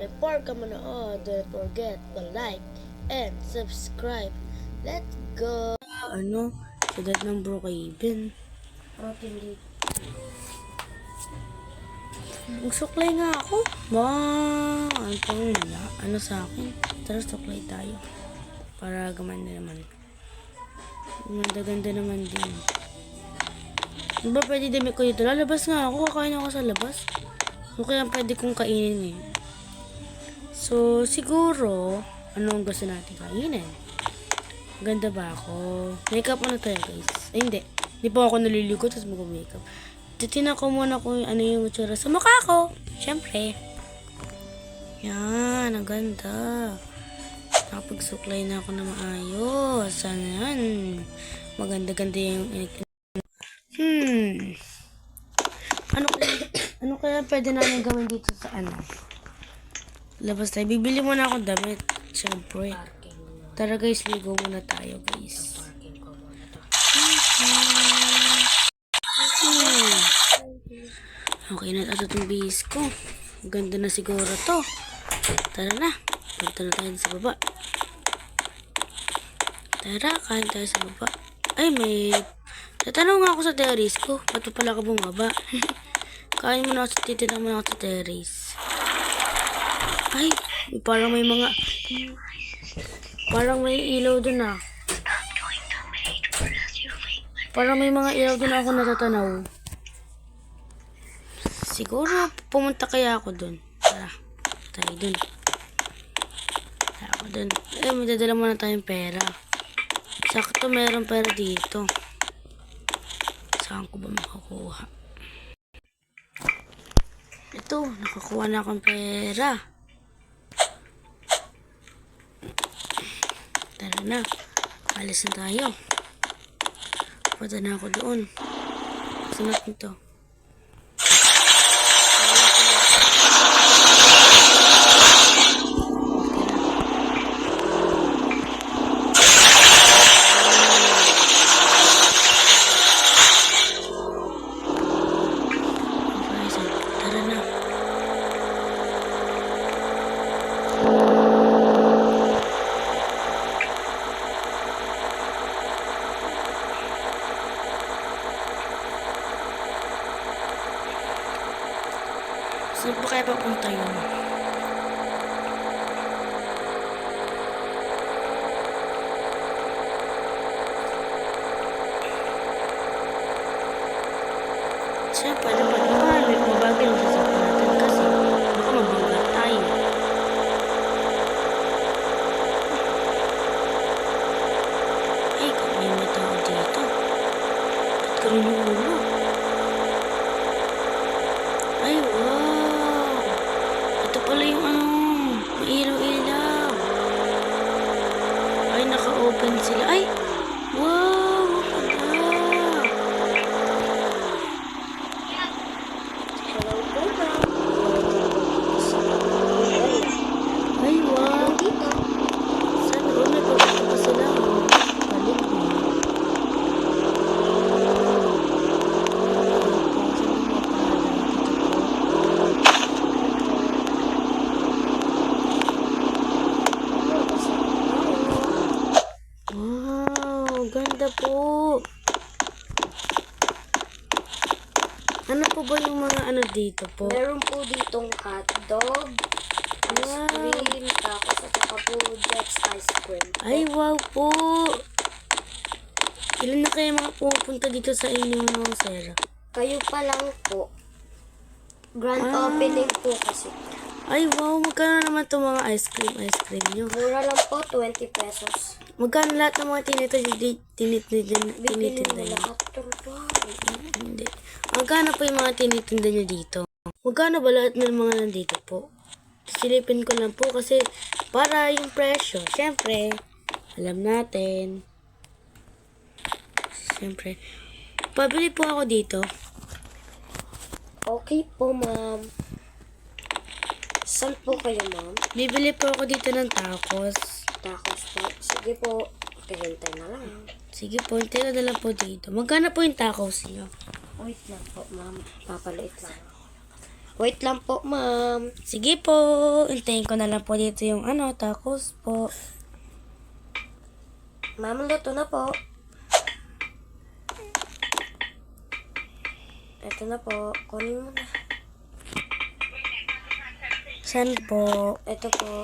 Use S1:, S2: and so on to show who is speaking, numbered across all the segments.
S1: Before ka manood, don't forget to like and subscribe. Let's go! Ano? Sugat ng Brookhaven.
S2: Protein.
S1: Magsuklay nga ako. Ano pang wala? Ano sa akin? Tara, suklay tayo. Para gumanda naman. Ganda-ganda naman din. Ano ba pwede damit ko dito? Lalabas nga ako. Kakain ako sa labas. Ano kaya pwede kong kainin eh? So, siguro, ano ang gusto natin kainin? Ganda ba ako? Makeup ano tayo, guys? Ay, hindi. Hindi pa ako naliligo, tapos mag-makeup. Titignan ko muna kung ano yung itsura sa mukha ko. Siyempre. Yan, ang ganda. Nakapagsuklay na ako na maayos. Sana yan. Maganda-ganda yung ano kaya pwede namin gawin dito sa ano? Labas tayo. Bibili muna ako damit. Siyempre. Tara guys, ligo muna tayo guys. Okay na ito itong bihis ko. Ganda na siguro to. Tara na. Punta na tayo sa baba. Tara, kain tayo sa baba. Ay, may... Tatanong nga ako sa terrace ko. Ba't pa pala ka bumaba? Kain mo na ako. Titinang mo na ako sa terrace. Ay, parang may mga... Parang may ilaw dun ah. Parang may mga ilaw dun ako natatanaw. Siguro pumunta kaya ako dun. Tara, tayo dun. Tara ako dun. Eh, may dadala muna tayong pera. Sakto meron pera dito. Saan ko ba makakuha? Ito, nakakuha na akong pera. Tara na. Alis na tayo. Punta na ako doon. Saan natin to? Tara na. Saan pa kaya papunta yun? Siyempre, dapat mabagal yung sasakyan natin kasi baka mabangga tayo. Ay, may tao dito. Ba't ka rin yung ulo? Ay, wow! Ito pala yung mailaw-ilaw. Ay, naka-open sila. Ay, wow! Ay, wow! Saan doon? May pagkakita pa sila. Balik mo. Wow! Ganda po! Ano po ba yung mga ano dito po?
S2: Meron po ditong hotdog, ice cream, tapos at saka po Jets ice cream.
S1: Ay, wow po! Ilan na kayo mga pupunta dito sa inyong mga sir?
S2: Kayo pa lang po. Grand opening po kasi.
S1: Ay, wow! Magkano naman itong mga ice cream nyo?
S2: Mura lang po, 20 pesos.
S1: Magkano lahat ng mga tinitinda
S2: Bibili mo
S1: nyo?
S2: lahat po.
S1: Hindi. Magkano po yung mga tinitinda nyo dito? Magkano ba lahat ng mga nandito po? Silipin ko lang po kasi para yung presyo. Siyempre, alam natin. Siyempre. Pabili po ako dito.
S2: Okay po, ma'am. Saan po kayo, ma'am?
S1: Bibili po ako dito ng tacos.
S2: Tacos po. Sige po. Hintay na lang.
S1: Sige po, hintay na lang po dito. Magkano po yung tacos nyo?
S2: Wait lang po, ma'am. Papaliit lang. Wait lang po, ma'am.
S1: Sige po. Hintayin ko na lang po dito yung tacos po.
S2: Ma'am, luto na po. Ito na po. Kunin mo na.
S1: Saan po?
S2: Ito po.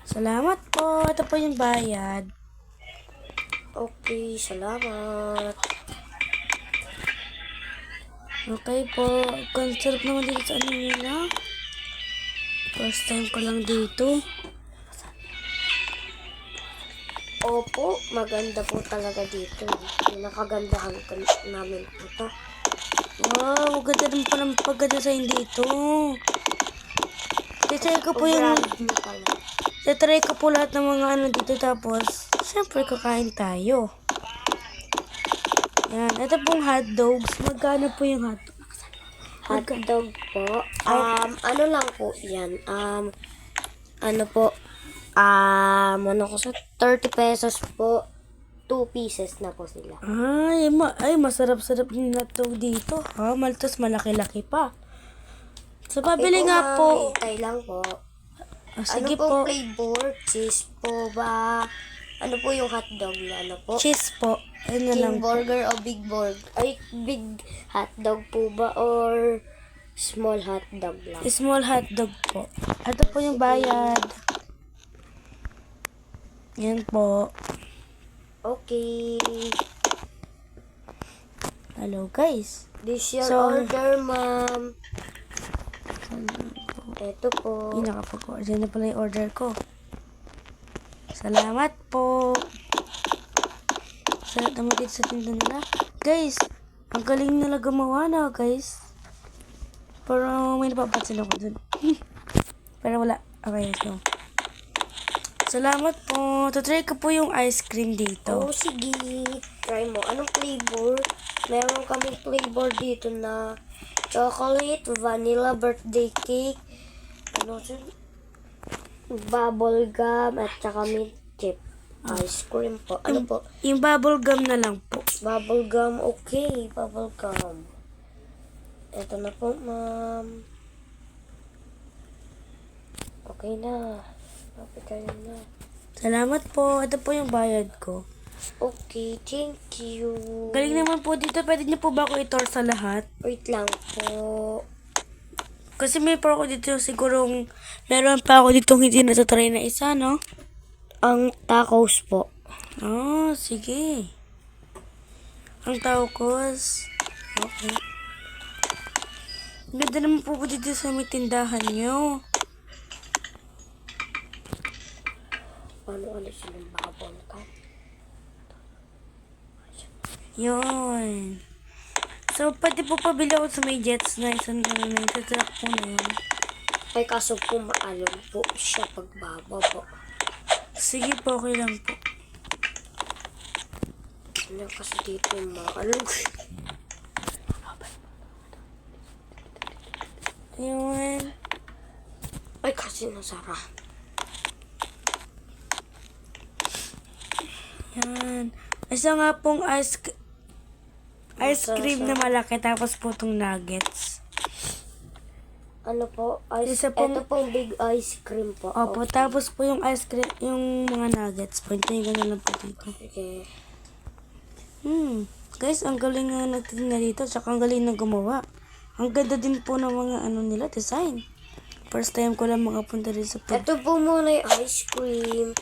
S1: Salamat po. Ito po yung bayad.
S2: Okay, salamat.
S1: Okay po. Ang sarap naman dito sa nila. First time ko lang dito.
S2: Opo, maganda po talaga dito. Pinakagandahan ko namin po ito.
S1: Wow, ganda rin pa ng pagganda sa dito. Tatry ko po yung... Tatry ko po lahat ng mga dito tapos, syempre kakain tayo. Yan, ito pong hotdogs. Magkano po yung hotdog?
S2: Hotdog po. Ano lang po yan. Ano po. Ano ko sa 30 pesos po. 2 pieces na po sila.
S1: Ay, masarap-sarap yung hotdog dito. Ha? Maltos malaki-laki pa. So, pabili nga po.
S2: Hintay lang po.
S1: Sige
S2: ano
S1: po.
S2: Flavor? Cheese po ba? Ano po yung hotdog na ano po?
S1: Cheese po. Ayun na lang
S2: King
S1: po.
S2: burger o big burger? Ay, big hotdog po ba? Or small hotdog lang?
S1: Small hotdog po. Ito po yung bayad. Yan po.
S2: Okay.
S1: Hello guys.
S2: This your
S1: So,
S2: order, ma'am. Ito po.
S1: Nakapag-order na pala yung order ko. Salamat po. Sarap naman dito sa tinda nila. Guys, ang galing nila gumawa na guys. Pero may napapansin ako dun. Pero wala. Okay, so. Salamat po. Tutry ko po yung ice cream dito.
S2: Oh, sige. Try mo. Anong flavor? Meron kami flavor dito na chocolate, vanilla, birthday cake, bubble gum, at saka mint chip. Ice cream po. Ano po?
S1: Yung bubble gum na lang po.
S2: Bubble gum. Okay, bubble gum. Ito na po, ma'am. Okay na. Okay na.
S1: Salamat po. Ito po yung bayad ko.
S2: Okay, thank you.
S1: Galing naman po dito. Pwede niyo po ba ako i-tour sa lahat?
S2: Wait lang po.
S1: Kasi may pa ako dito sigurong meron pa ako dito hindi natatry na isa, no?
S2: Ang tacos po.
S1: Sige. Ang tacos. Okay. Ganda naman po dito sa may tindahan nyo.
S2: Paano alisin yung bubble gum?
S1: Yun. So, pwede po pabili ako sa may jets na isang truck po na yun.
S2: Ay, kaso po maalon po siya pagbaba po.
S1: Sige po, okay lang po.
S2: Ano kasi dito yung maalon.
S1: Yun.
S2: Ay, kasi nasara.
S1: Yan. Isa nga pong ice cream na malaki tapos po itong nuggets.
S2: Ano po?
S1: Isa pong-
S2: Ito pong big ice cream po.
S1: Opo, tapos po yung ice cream, yung mga nuggets po. Hintayin ko na lang po dito.
S2: Okay.
S1: Guys, ang galing nga nagtitinda dito, tsaka ang galing na gumawa. Ang ganda din po ng mga nila, design. First time ko lang makapunta rin sa food.
S2: Ito po muna yung ice cream.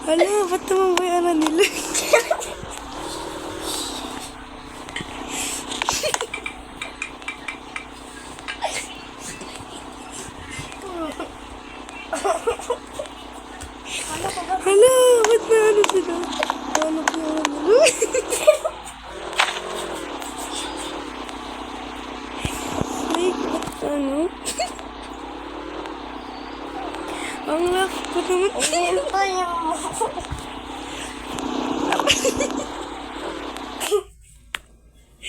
S1: Hala, ba't naman ba yung nila? Hala, ba't na sila? Ano po yung nila? Ay, ba't Ang laki ko naman.
S2: Ito yung...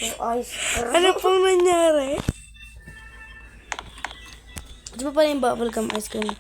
S2: yung ice cream.
S1: Ano pong nangyari? Di ba pala yung bubble gum ice cream?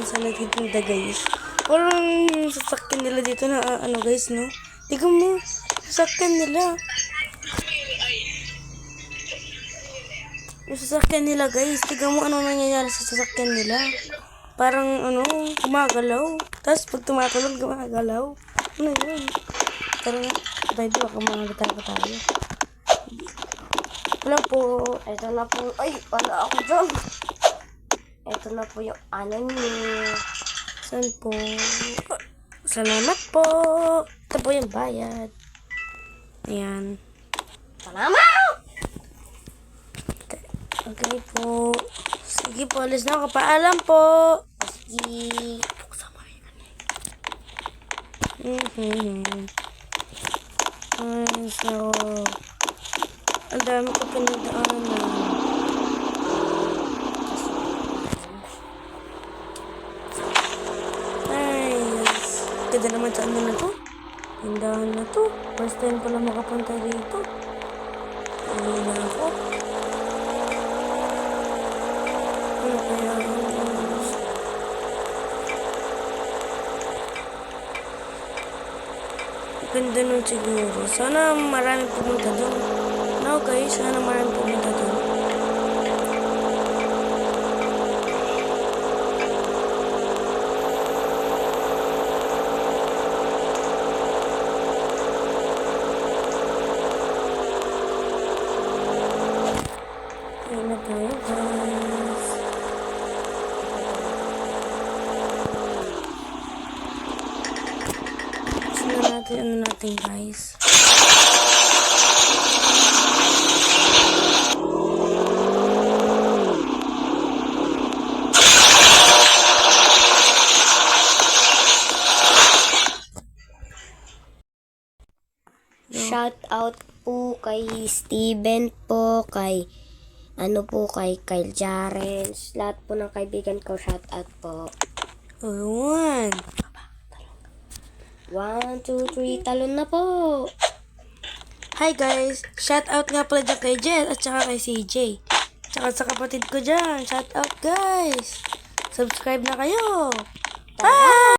S1: kung saan nagtitinda guys. Parang yung sasakyan nila dito na ano guys, no? Tignan mo, sasakyan nila. Yung sasakyan nila guys, tignan mo ano nangyayari sa sasakyan nila. Parang ano, gumagalaw. Tapos pag tumatulog, gumagalaw. Ano yun? Tara nga, tayo doon, baka mangagatay pa tayo. Wala po.
S2: Ito na po. Ay, wala ako dyan. Ito na po yung ano niyo.
S1: Saan po? Salamat po. Ito po yung bayad. Ayan.
S2: Salamat!
S1: Okay po. Sige po, alis na ako. Paalam po.
S2: Sige.
S1: Ay, so, ang dami ko pinagdaanan. Nice. Ganda naman sa ano na to. Tindahan na to. First time pala makapunta dito. Ano na ako? Ano kaya ganda nun siguro. Sana marami pumunta doon. No guys, sana marami pumunta doon. Ayun na tayo guys. Sino natin ano natin guys.
S2: Shout out po kay Steven po, kay ano po, kay Kyle Jarens. Lahat po ng kaibigan ko, shout out po.
S1: Ayun.
S2: 1, 2, 3, talon na po.
S1: Hi guys! Shout out nga pala dyan kay Jess at saka kay CJ. Tsaka sa kapatid ko dyan. Shout out guys! Subscribe na kayo! Bye!